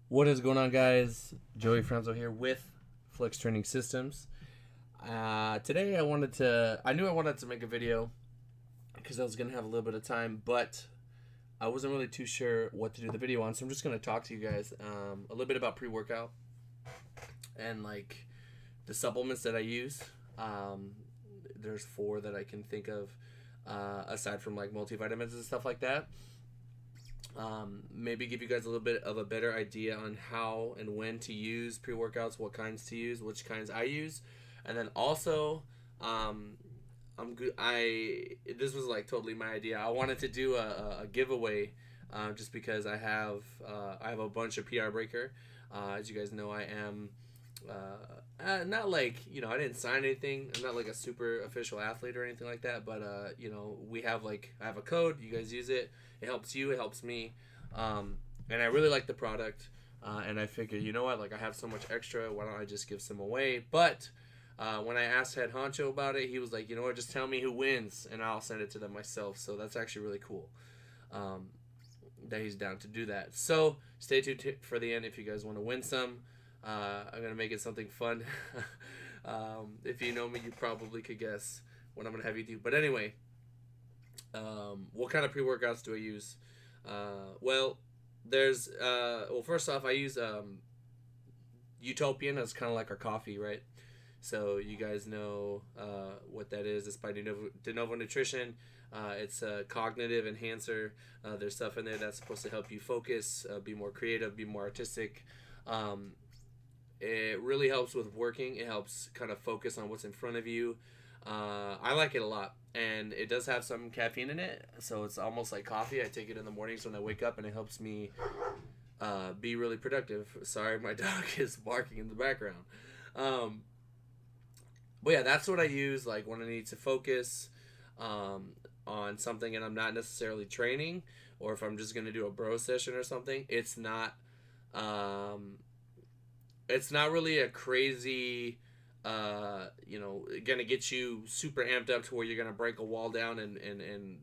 What is going on, guys? Joey Franzo here with Flex Training Systems. Today I knew I wanted to make a video because I was going to have a little bit of time, but I wasn't really too sure what to do the video on, so I'm just going to talk to you guys a little bit about pre-workout and like the supplements that I use. There's 4 that I can think of aside from like multivitamins and stuff like that. Maybe give you guys a little bit of a better idea on how and when to use pre-workouts, what kinds to use, which kinds I use, and then also, I'm good. This was like totally my idea. I wanted to do a giveaway, just because I have a bunch of PR breaker. As you guys know, I am not like, I didn't sign anything. I'm not like a super official athlete or anything like that, but we have like, I have a code, you guys use it, it helps you, it helps me, and I really like the product, and I figured, you know what, like I have so much extra, why don't I just give some away? But when I asked Head Honcho about it, he was like, you know what, just tell me who wins and I'll send it to them myself. So that's actually really cool, that he's down to do that. So stay tuned for the end if you guys want to win some. I'm gonna make it something fun. If you know me, you probably could guess what I'm gonna have you do. But anyway, what kind of pre-workouts do I use? Well, there's first off, I use Utopian as kind of like our coffee, right? So you guys know what that is. It's by De Novo Nutrition. It's a cognitive enhancer. There's stuff in there that's supposed to help you focus, be more creative, be more artistic. It really helps with working. It helps kind of focus on what's in front of you. I like it a lot, and it does have some caffeine in it, so it's almost like coffee. I take it in the mornings when I wake up, and it helps me be really productive. Sorry, my dog is barking in the background. Um, but yeah, that's what I use like when I need to focus on something and I'm not necessarily training, or if I'm just gonna do a bro session or something. Um, it's not really a crazy, gonna get you super amped up to where you're gonna break a wall down and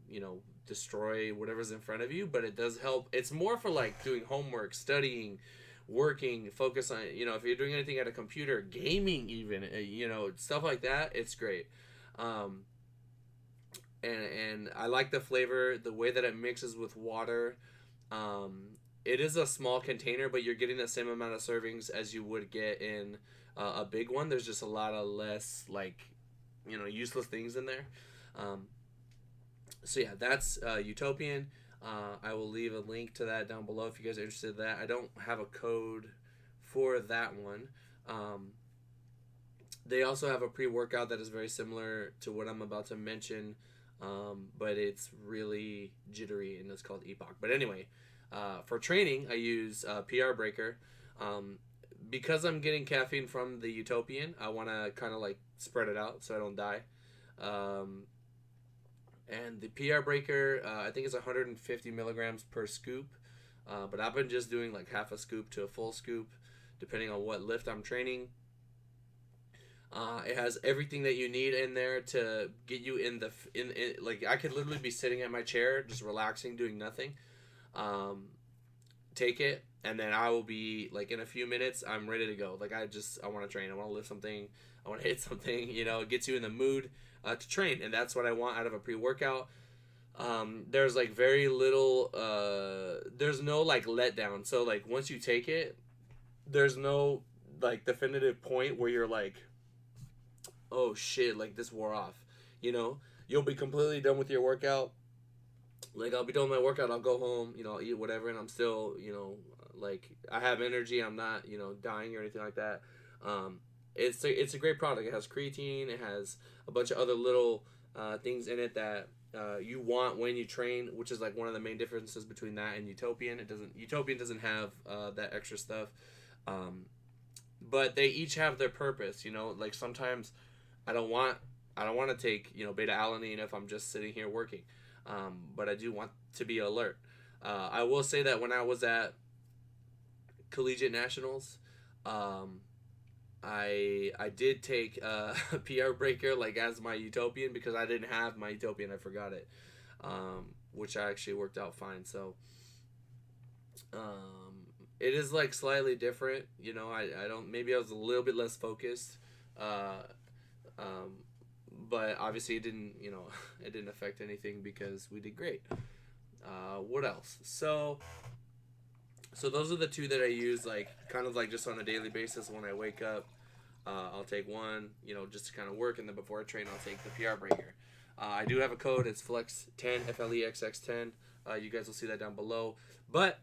destroy whatever's in front of you. But it does help. It's more for like doing homework, studying, working, focus on, if you're doing anything at a computer, gaming even, stuff like that. It's great. Um, and I like the flavor, the way that it mixes with water. It is a small container, but you're getting the same amount of servings as you would get in a big one. There's just a lot of less like, useless things in there. Um, so yeah, that's Utopian. I will leave a link to that down below if you guys are interested in that. I don't have a code for that one. They also have a pre-workout that is very similar to what I'm about to mention, but it's really jittery and it's called Epoch. But anyway, for training, I use PR Breaker. Because I'm getting caffeine from the Utopian, I want to kind of like spread it out so I don't die. Um, and the PR Breaker, I think it's 150 milligrams per scoop, but I've been just doing like half a scoop to a full scoop, depending on what lift I'm training. It has everything that you need in there to get you in like I could literally be sitting at my chair just relaxing doing nothing. Um, Take it, and then I will be like in a few minutes I'm ready to go. Like I want to train. I want to lift something. I want to hit something. It gets you in the mood to train, and that's what I want out of a pre-workout. There's like very little. There's no like letdown. So like once you take it, there's no like definitive point where you're like, oh shit, like this wore off. You'll be completely done with your workout. Like I'll be done with my workout, I'll go home, I'll eat whatever, and I'm still, like I have energy. I'm not, dying or anything like that. It's a great product. It has creatine. It has a bunch of other little things in it that you want when you train, which is like one of the main differences between that and Utopian. Utopian doesn't have that extra stuff, but they each have their purpose. Like sometimes I don't want I don't want to take beta alanine if I'm just sitting here working, but I do want to be alert. I will say that when I was at collegiate nationals, um, I did take a PR breaker like as my Utopian because I didn't have my Utopian. I forgot it, which actually worked out fine. So it is like slightly different. You know, I don't, maybe I was a little bit less focused. Uh, um, but obviously it didn't, you know, it didn't affect anything because we did great. What else? So those are the two that I use, like kind of like just on a daily basis. When I wake up, I'll take one, you know, just to kind of work, and then before I train, I'll take the PR breaker. I do have a code. It's Flex10, FLEXX10. You guys will see that down below. But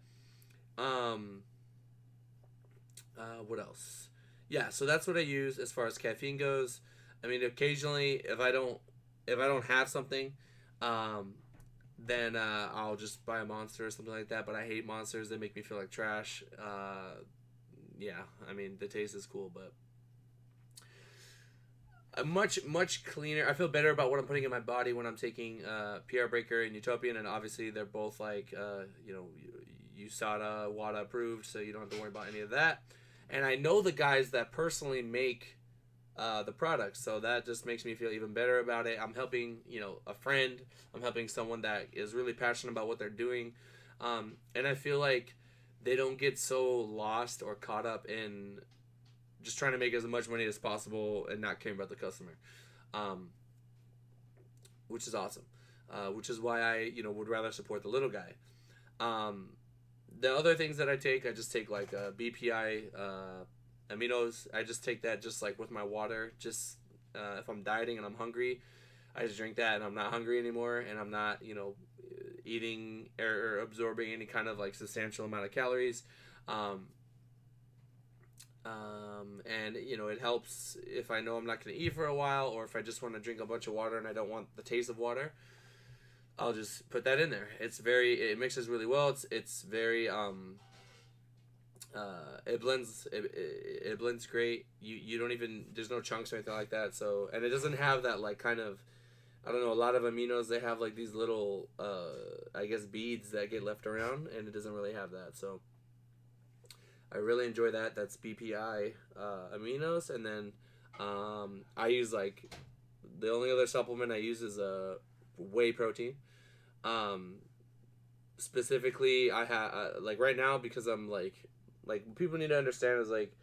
what else? Yeah, so that's what I use as far as caffeine goes. I mean, occasionally if I don't have something, um, then I'll just buy a Monster or something like that. But I hate Monsters; they make me feel like trash. Yeah, I mean the taste is cool, but a much cleaner. I feel better about what I'm putting in my body when I'm taking PR Breaker and Utopian, and obviously they're both like you know, USADA, WADA approved, so you don't have to worry about any of that. And I know the guys that personally make the products, so that just makes me feel even better about it. I'm helping, you know, a friend. I'm helping someone that is really passionate about what they're doing, and I feel like they don't get so lost or caught up in just trying to make as much money as possible and not caring about the customer, um, which is awesome. Which is why I, you know, would rather support the little guy. Um, the other things that I just take like BPI, Aminos. I just take that just like with my water. Just if I'm dieting and I'm hungry, I just drink that, and I'm not hungry anymore, and I'm not, you know, eating or absorbing any kind of like substantial amount of calories. And you know, it helps if I know I'm not going to eat for a while, or if I just want to drink a bunch of water and I don't want the taste of water, I'll just put that in there. It mixes really well. It's very it blends great. You don't even, there's no chunks or anything like that. So, and it doesn't have that like kind of, I don't know, a lot of aminos, they have like these little I guess beads that get left around, and it doesn't really have that. So I really enjoy that. That's BPI aminos. And then I use like, the only other supplement I use is a whey protein. Specifically, I have like right now, because I'm like people need to understand is like,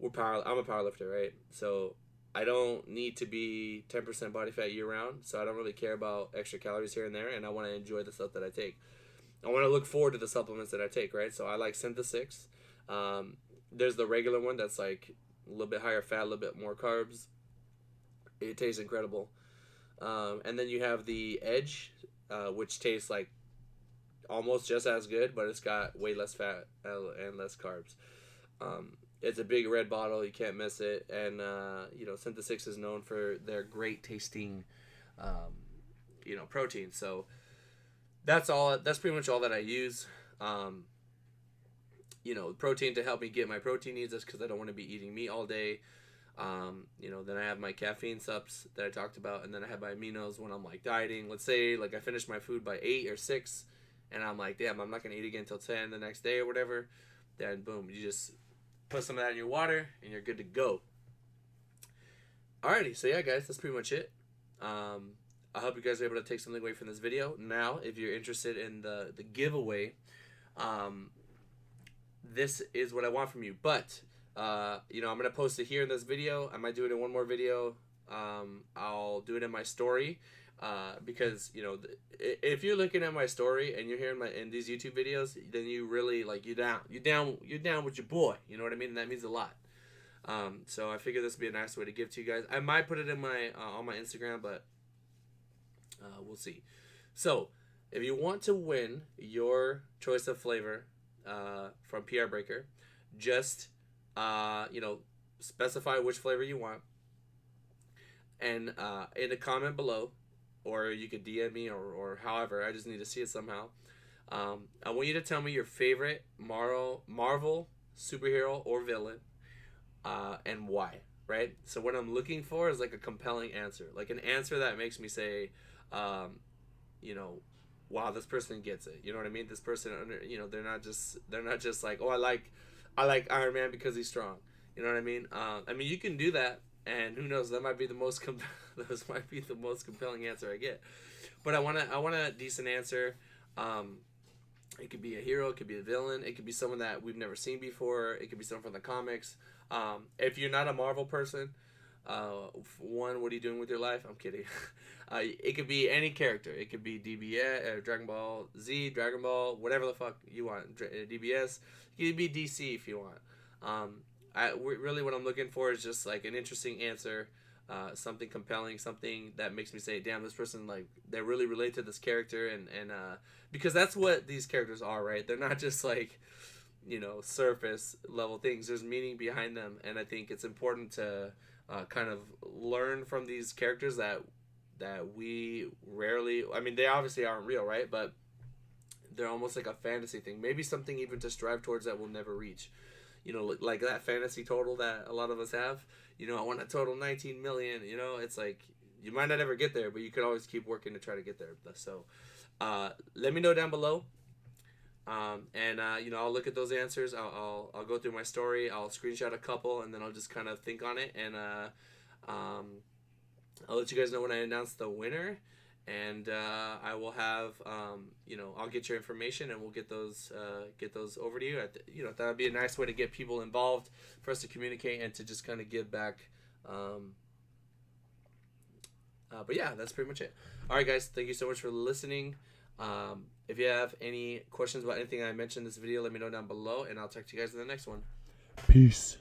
I'm a powerlifter, right? So I don't need to be 10% body fat year round, so I don't really care about extra calories here and there, and I want to enjoy the stuff that I take. I want to look forward to the supplements that I take, right? So I like Synthesix. There's the regular one that's like a little bit higher fat, a little bit more carbs. It tastes incredible. And then you have the Edge, which tastes like almost just as good, but it's got way less fat and less carbs. It's a big red bottle, you can't miss it. And you know, Synthesix is known for their great tasting you know, protein. So that's pretty much all that I use. You know, protein to help me get my protein needs, is because I don't want to be eating meat all day. You know, then I have my caffeine subs that I talked about, and then I have my aminos when I'm like dieting. Let's say like I finish my food by 8 or 6, and I'm like, damn, I'm not gonna eat again until 10 the next day or whatever. Then boom, you just put some of that in your water, and you're good to go. Alrighty, so yeah, guys, that's pretty much it. I hope you guys are able to take something away from this video. Now, if you're interested in the giveaway, this is what I want from you. But you know, I'm gonna post it here in this video. I might do it in one more video. I'll do it in my story, because you know, if you're looking at my story and you're hearing in these YouTube videos, then you really like, you're down with your boy. You know what I mean? And that means a lot. So I figured this would be a nice way to give to you guys. I might put it in my on my Instagram, but we'll see. So if you want to win your choice of flavor from PR Breaker, just you know, specify which flavor you want, and in a comment below, or you could DM me, or however, I just need to see it somehow. I want you to tell me your favorite Marvel superhero or villain, and why, right? So what I'm looking for is like a compelling answer, like an answer that makes me say, you know, wow, this person gets it. You know what I mean? This person, you know, they're not just like, oh, I like Iron Man because he's strong. You know what I mean? I mean, you can do that, and who knows, that might be the most those might be the most compelling answer I get. But I want a decent answer. It could be a hero, it could be a villain, it could be someone that we've never seen before, it could be someone from the comics. If you're not a Marvel person, one, what are you doing with your life? I'm kidding. It could be any character. It could be DBS, Dragon Ball Z, Dragon Ball, whatever the fuck you want. DBS. It could be DC if you want. Really what I'm looking for is just like an interesting answer, something compelling, something that makes me say, "Damn, this person like they really relate to this character," and because that's what these characters are, right? They're not just like surface level things. There's meaning behind them, and I think it's important to kind of learn from these characters that we rarely. I mean, they obviously aren't real, right? But they're almost like a fantasy thing. Maybe something even to strive towards that we'll never reach. Like that fantasy total that a lot of us have. I want a total 19 million. It's like you might not ever get there, but you could always keep working to try to get there. So, let me know down below. And I'll look at those answers. I'll go through my story. I'll screenshot a couple, and then I'll just kind of think on it, and I'll let you guys know when I announce the winner. And I will have I'll get your information, and we'll get those over to you. That would be a nice way to get people involved, for us to communicate and to just kind of give back. But yeah, that's pretty much it. All right, guys, thank you so much for listening. If you have any questions about anything I mentioned in this video, let me know down below, and I'll talk to you guys in the next one. Peace.